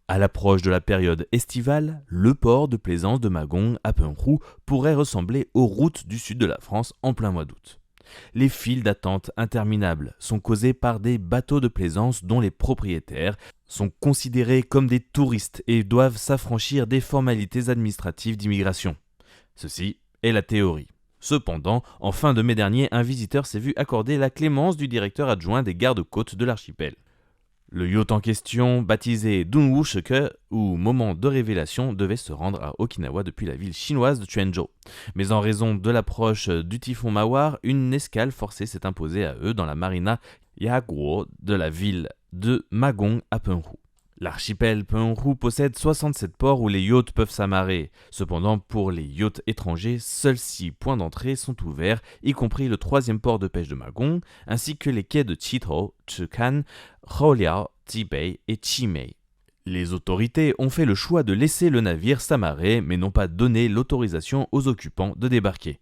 À l'approche de la période estivale, le port de plaisance de Magong à Penrou pourrait ressembler aux routes du sud de la France en plein mois d'août. Les files d'attente interminables sont causées par des bateaux de plaisance dont les propriétaires sont considérés comme des touristes et doivent s'affranchir des formalités administratives d'immigration. Ceci est la théorie. Cependant, en fin de mai dernier, un visiteur s'est vu accorder la clémence du directeur adjoint des gardes-côtes de l'archipel. Le yacht en question, baptisé Dunwushike, au moment de révélation, devait se rendre à Okinawa depuis la ville chinoise de Chuanzhou. Mais en raison de l'approche du typhon Mawar, une escale forcée s'est imposée à eux dans la marina Yaguo de la ville de Magong à Penrou. L'archipel Penrou possède 67 ports où les yachts peuvent s'amarrer. Cependant, pour les yachts étrangers, seuls 6 points d'entrée sont ouverts, y compris le 3e port de pêche de Magong, ainsi que les quais de Chitao, Chukan, Holiao, Tibei et Chimei. Les autorités ont fait le choix de laisser le navire s'amarrer, mais n'ont pas donné l'autorisation aux occupants de débarquer.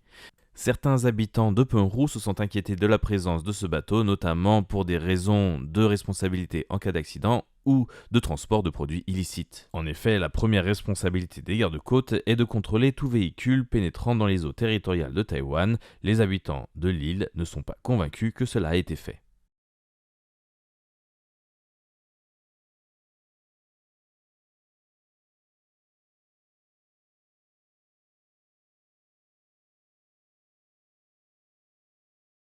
Certains habitants de Penrou se sont inquiétés de la présence de ce bateau, notamment pour des raisons de responsabilité en cas d'accident ou de transport de produits illicites. En effet, la première responsabilité des gardes-côtes est de contrôler tout véhicule pénétrant dans les eaux territoriales de Taïwan. Les habitants de l'île ne sont pas convaincus que cela a été fait.